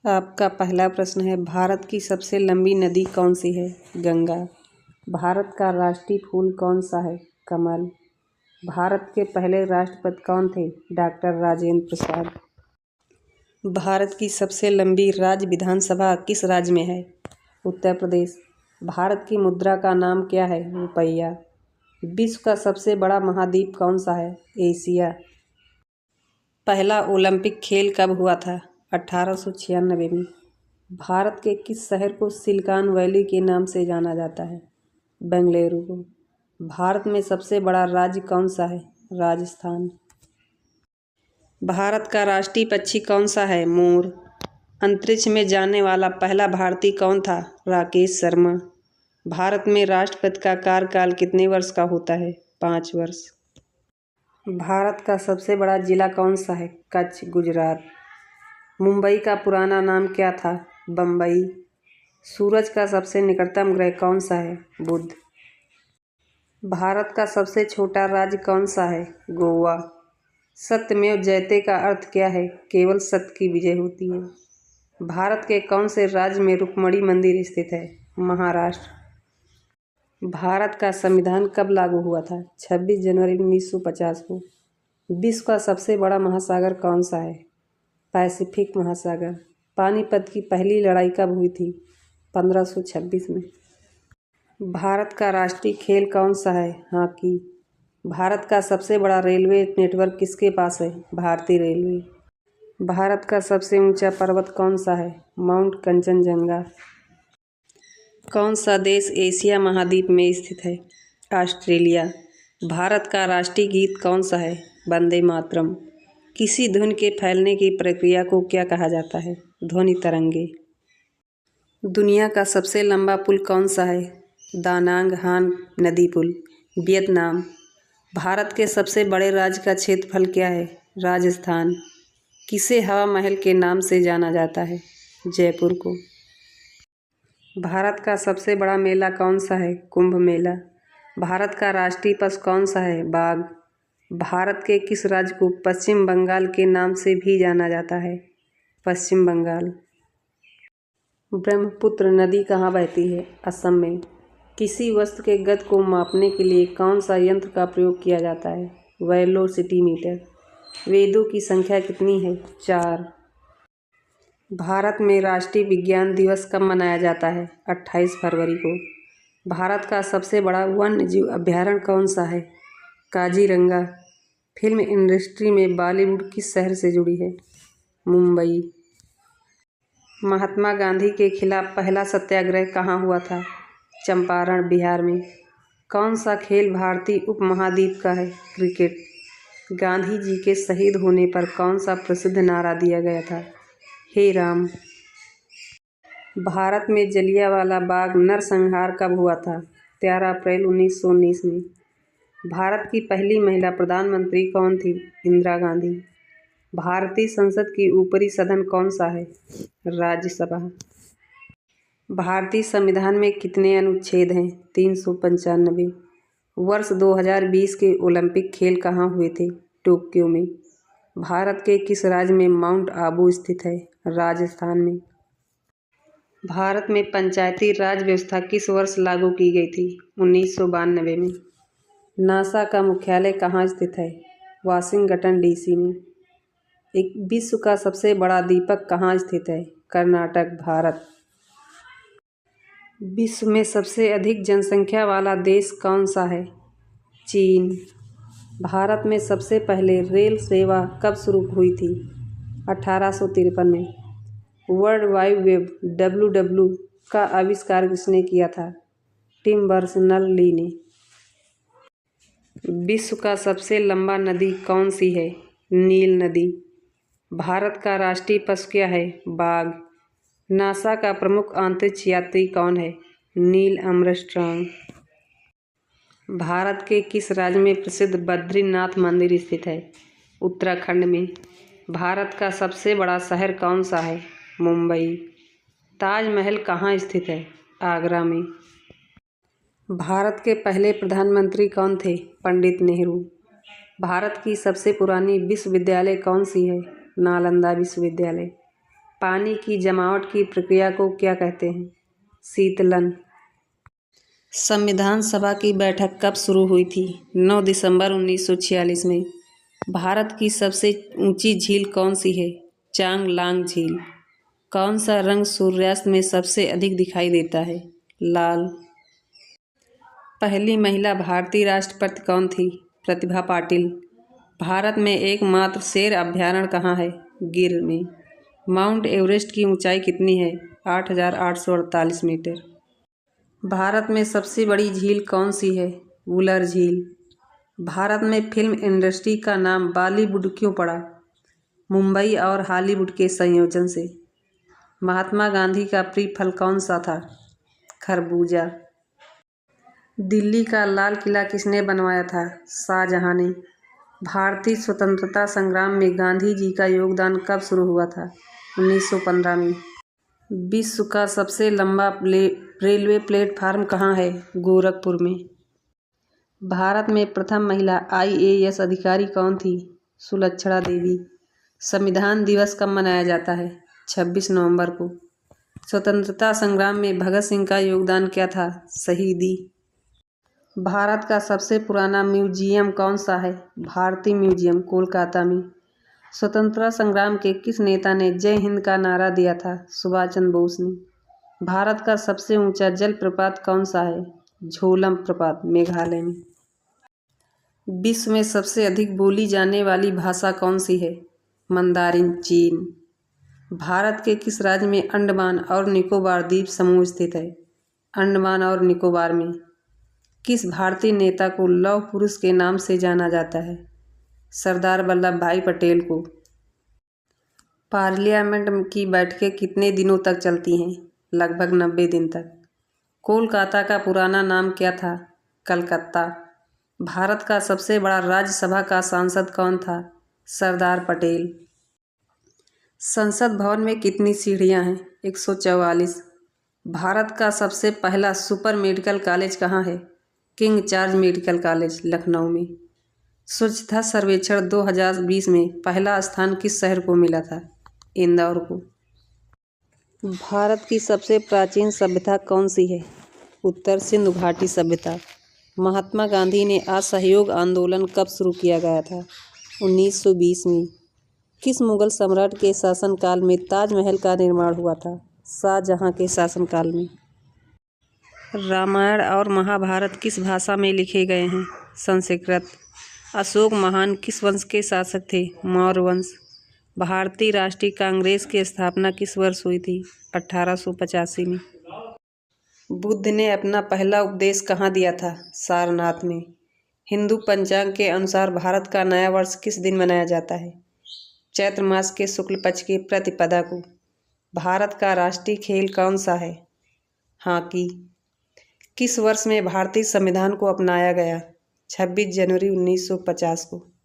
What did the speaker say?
आपका पहला प्रश्न है, भारत की सबसे लंबी नदी कौन सी है? गंगा। भारत का राष्ट्रीय फूल कौन सा है? कमल। भारत के पहले राष्ट्रपति कौन थे? डॉक्टर राजेंद्र प्रसाद। भारत की सबसे लंबी राज्य विधानसभा किस राज्य में है? उत्तर प्रदेश। भारत की मुद्रा का नाम क्या है? रुपया। विश्व का सबसे बड़ा महाद्वीप कौन सा है? एशिया। पहला ओलंपिक खेल कब हुआ था? 1896 में। भारत के किस शहर को सिलिकॉन वैली के नाम से जाना जाता है? बेंगलुरु को। भारत में सबसे बड़ा राज्य कौन सा है? राजस्थान। भारत का राष्ट्रीय पक्षी कौन सा है? मोर। अंतरिक्ष में जाने वाला पहला भारतीय कौन था? राकेश शर्मा। भारत में राष्ट्रपति का कार्यकाल कितने वर्ष का होता है? 5 वर्ष। भारत का सबसे बड़ा जिला कौन सा है? कच्छ, गुजरात। मुंबई का पुराना नाम क्या था? बम्बई। सूरज का सबसे निकटतम ग्रह कौन सा है? बुध। भारत का सबसे छोटा राज्य कौन सा है? गोवा। सत्यमेव जयते का अर्थ क्या है? केवल सत्य की विजय होती है। भारत के कौन से राज्य में रुक्मणी मंदिर स्थित है? महाराष्ट्र। भारत का संविधान कब लागू हुआ था? 26 जनवरी 1950 को। विश्व का सबसे बड़ा महासागर कौन सा है? पैसिफिक महासागर। पानीपत की पहली लड़ाई कब हुई थी? 1526 में। भारत का राष्ट्रीय खेल कौन सा है? हॉकी। भारत का सबसे बड़ा रेलवे नेटवर्क किसके पास है? भारतीय रेलवे। भारत का सबसे ऊंचा पर्वत कौन सा है? माउंट कंचनजंगा। कौन सा देश एशिया महाद्वीप में स्थित है? ऑस्ट्रेलिया। भारत का राष्ट्रीय गीत कौन सा है? वंदे मातरम। किसी ध्वनि के फैलने की प्रक्रिया को क्या कहा जाता है? ध्वनि तरंगे। दुनिया का सबसे लंबा पुल कौन सा है? दानांग हान नदी पुल, वियतनाम। भारत के सबसे बड़े राज्य का क्षेत्रफल क्या है? राजस्थान। किसे हवा महल के नाम से जाना जाता है? जयपुर को। भारत का सबसे बड़ा मेला कौन सा है? कुंभ मेला। भारत का राष्ट्रीय पशु कौन सा है? बाघ। भारत के किस राज्य को पश्चिम बंगाल के नाम से भी जाना जाता है? पश्चिम बंगाल। ब्रह्मपुत्र नदी कहाँ बहती है? असम में। किसी वस्तु के गति को मापने के लिए कौन सा यंत्र का प्रयोग किया जाता है? वेलोसिटीमीटर। वेदों की संख्या कितनी है? 4। भारत में राष्ट्रीय विज्ञान दिवस कब मनाया जाता है? 28 फरवरी को। भारत का सबसे बड़ा वन्य जीव अभयारण्य कौन सा है? काजीरंगा। फिल्म इंडस्ट्री में बॉलीवुड किस शहर से जुड़ी है? मुंबई। महात्मा गांधी के खिलाफ पहला सत्याग्रह कहाँ हुआ था? चंपारण, बिहार में। कौन सा खेल भारतीय उपमहाद्वीप का है? क्रिकेट। गांधी जी के शहीद होने पर कौन सा प्रसिद्ध नारा दिया गया था? हे राम। भारत में जलियांवाला बाग नरसंहार कब हुआ था? 13 अप्रैल 1919 में। भारत की पहली महिला प्रधानमंत्री कौन थी? इंदिरा गांधी। भारतीय संसद की ऊपरी सदन कौन सा है? राज्यसभा। भारतीय संविधान में कितने अनुच्छेद हैं? 395। वर्ष 2020 के ओलंपिक खेल कहाँ हुए थे? टोक्यो में। भारत के किस राज्य में माउंट आबू स्थित है? राजस्थान में। भारत में पंचायती राज व्यवस्था किस वर्ष लागू की गई थी? 1992 में। नासा का मुख्यालय कहाँ स्थित है? वाशिंगटन डीसी में। एक विश्व का सबसे बड़ा द्वीपक कहाँ स्थित है? कर्नाटक, भारत। विश्व में सबसे अधिक जनसंख्या वाला देश कौन सा है? चीन। भारत में सबसे पहले रेल सेवा कब शुरू हुई थी? 1853 में। वर्ल्ड वाइड वेब WWW का आविष्कार किसने किया था? टिम बर्नर्स-ली ने। विश्व का सबसे लंबा नदी कौन सी है? नील नदी। भारत का राष्ट्रीय पशु क्या है? बाघ। नासा का प्रमुख अंतरिक्ष यात्री कौन है? Neil Armstrong. भारत के किस राज्य में प्रसिद्ध बद्रीनाथ मंदिर स्थित है? उत्तराखंड में। भारत का सबसे बड़ा शहर कौन सा है? मुंबई। ताजमहल कहाँ स्थित है? आगरा में। भारत के पहले प्रधानमंत्री कौन थे? पंडित नेहरू। भारत की सबसे पुरानी विश्वविद्यालय कौन सी है? नालंदा विश्वविद्यालय। पानी की जमावट की प्रक्रिया को क्या कहते हैं? शीतलन। संविधान सभा की बैठक कब शुरू हुई थी? 9 दिसंबर 1946 में। भारत की सबसे ऊंची झील कौन सी है? चांगलांग झील। कौन सा रंग सूर्यास्त में सबसे अधिक दिखाई देता है? लाल। पहली महिला भारतीय राष्ट्रपति कौन थी? प्रतिभा पाटिल। भारत में एकमात्र शेर अभयारण्य कहाँ है? गिर में। माउंट एवरेस्ट की ऊंचाई कितनी है? 8,848 मीटर। भारत में सबसे बड़ी झील कौन सी है? वुलर झील। भारत में फिल्म इंडस्ट्री का नाम बॉलीवुड क्यों पड़ा? मुंबई और हॉलीवुड के संयोजन से। महात्मा गांधी का प्रिय फल कौन सा था? खरबूजा। दिल्ली का लाल किला किसने बनवाया था? शाहजहां ने। भारतीय स्वतंत्रता संग्राम में गांधी जी का योगदान कब शुरू हुआ था? 1915 में। विश्व का सबसे लंबा रेलवे प्लेटफार्म कहाँ है? गोरखपुर में। भारत में प्रथम महिला IAS अधिकारी कौन थी? सुलक्षणा देवी। संविधान दिवस कब मनाया जाता है? 26 नवंबर को। स्वतंत्रता संग्राम में भगत सिंह का योगदान क्या था? शहीदी। भारत का सबसे पुराना म्यूजियम कौन सा है? भारतीय म्यूजियम, कोलकाता में। स्वतंत्रता संग्राम के किस नेता ने जय हिंद का नारा दिया था? सुभाष चंद्र बोस ने। भारत का सबसे ऊंचा जलप्रपात कौन सा है? झोलम प्रपात, मेघालय में। विश्व में सबसे अधिक बोली जाने वाली भाषा कौन सी है? मंदारिन, चीन। भारत के किस राज्य में अंडमान और निकोबार द्वीप समूह स्थित है? अंडमान और निकोबार में। किस भारतीय नेता को लौह पुरुष के नाम से जाना जाता है? सरदार वल्लभ भाई पटेल को। पार्लियामेंट की बैठकें कितने दिनों तक चलती हैं? लगभग 90 दिन तक। कोलकाता का पुराना नाम क्या था? कलकत्ता। भारत का सबसे बड़ा राज्यसभा का सांसद कौन था? सरदार पटेल। संसद भवन में कितनी सीढ़ियां हैं? 144। भारत का सबसे पहला सुपर मेडिकल कॉलेज कहाँ है? King George medical college, Lucknow में। स्वच्छता सर्वेक्षण 2020 में पहला स्थान किस शहर को मिला था? इंदौर को। भारत की सबसे प्राचीन सभ्यता कौन सी है? उत्तर सिंधु घाटी सभ्यता। महात्मा गांधी ने असहयोग आंदोलन कब शुरू किया गया था? 1920 में। किस मुगल सम्राट के शासनकाल में ताजमहल का निर्माण हुआ था? शाहजहां के शासनकाल में। रामायण और महाभारत किस भाषा में लिखे गए हैं? संस्कृत। अशोक महान किस वंश के शासक थे? मौर्य वंश। भारतीय राष्ट्रीय कांग्रेस की स्थापना किस वर्ष हुई थी? 1885 में। बुद्ध ने अपना पहला उपदेश कहाँ दिया था? सारनाथ में। हिंदू पंचांग के अनुसार भारत का नया वर्ष किस दिन मनाया जाता है? चैत्र मास के शुक्ल पक्ष की प्रतिपदा को। भारत का राष्ट्रीय खेल कौन सा है? हॉकी। किस वर्ष में भारतीय संविधान को अपनाया गया? 26 जनवरी 1950 को।